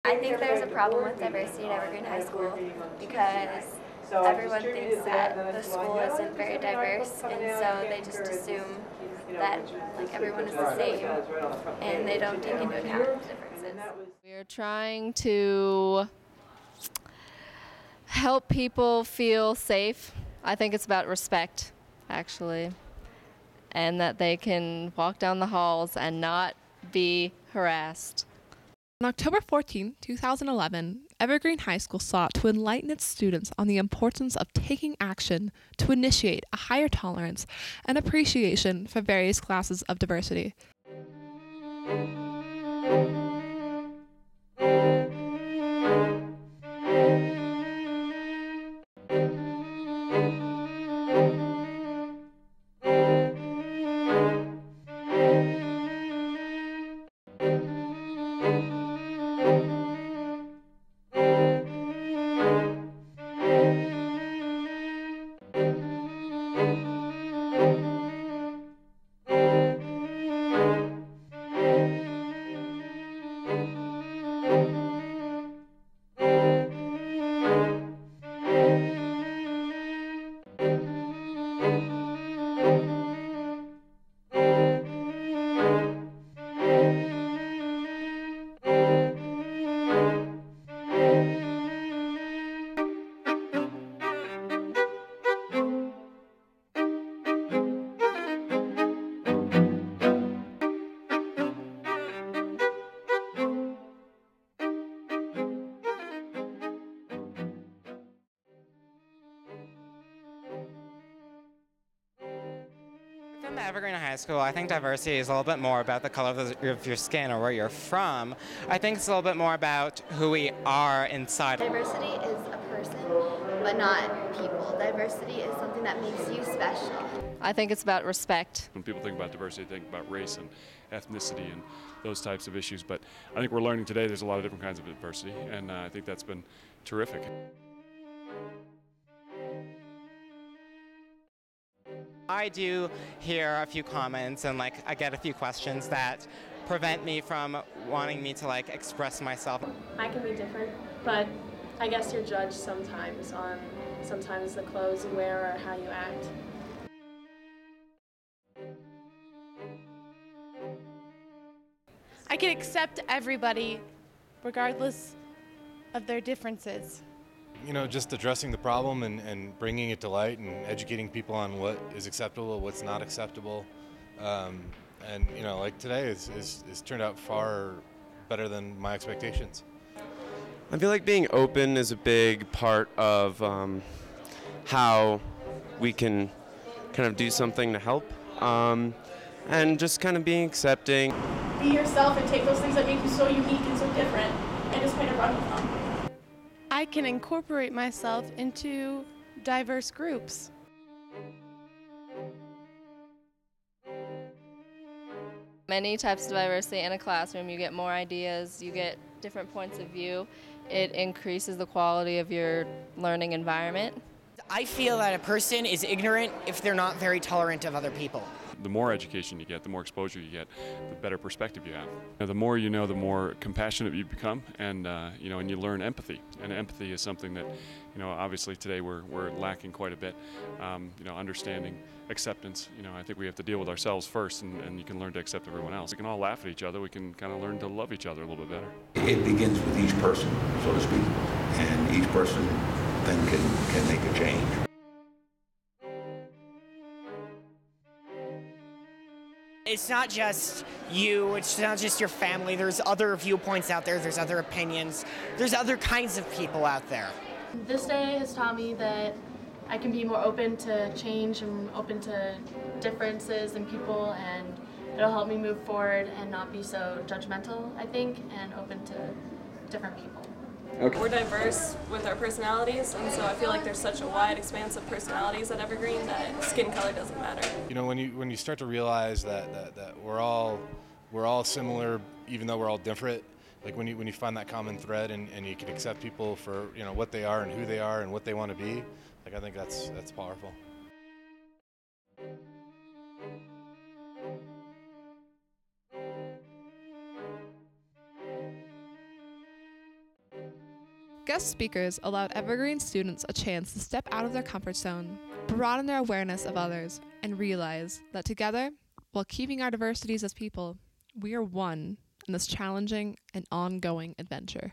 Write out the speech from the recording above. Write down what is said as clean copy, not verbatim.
I think there's a problem with diversity at Evergreen High School because everyone thinks that the school isn't very diverse, and so they just assume that like everyone is the same, and they don't take into account the differences. We're trying to help people feel safe. I think it's about respect, actually, and that they can walk down the halls and not be harassed. On October 14, 2011, Evergreen High School sought to enlighten its students on the importance of taking action to initiate a higher tolerance and appreciation for various classes of diversity. Within Evergreen High School, I think diversity is a little bit more about the color of your skin or where you're from. I think it's a little bit more about who we are inside. Diversity is a person, but not people. Diversity is something that makes you special. I think it's about respect. When people think about diversity, they think about race and ethnicity and those types of issues. But I think we're learning today there's a lot of different kinds of diversity, and I think that's been terrific. I do hear a few comments and I get a few questions that prevent me from wanting me to express myself. I can be different, but I guess you're judged sometimes on the clothes you wear or how you act. I can accept everybody regardless of their differences. You know, just addressing the problem and bringing it to light and educating people on what is acceptable, what's not acceptable. And, you know, like today is turned out far better than my expectations. I feel like being open is a big part of how we can kind of do something to help. And just kind of being accepting. Be yourself and take those things that make you so unique and so different and just kind of run with them. I can incorporate myself into diverse groups. Many types of diversity in a classroom. You get more ideas, you get different points of view. It increases the quality of your learning environment. I feel that a person is ignorant if they're not very tolerant of other people. The more education you get, the more exposure you get, the better perspective you have. The more you know, the more compassionate you become, and and you learn empathy. And empathy is something that, obviously today we're lacking quite a bit. Understanding, acceptance. I think we have to deal with ourselves first, and you can learn to accept everyone else. We can all laugh at each other. We can kind of learn to love each other a little bit better. It begins with each person, so to speak, and each person then can make a change. It's not just you, it's not just your family, there's other viewpoints out there, there's other opinions, there's other kinds of people out there. This day has taught me that I can be more open to change and open to differences in people, and it'll help me move forward and not be so judgmental, I think, and open to different people. Okay. We're diverse with our personalities, and so I feel like there's such a wide expanse of personalities at Evergreen that skin color doesn't matter. You know, when you start to realize that we're all similar, even though we're all different. Like when you find that common thread and you can accept people for what they are and who they are and what they want to be. Like I think that's powerful. guest speakers allowed Evergreen students a chance to step out of their comfort zone, broaden their awareness of others, and realize that together, while keeping our diversities as people, we are one in this challenging and ongoing adventure.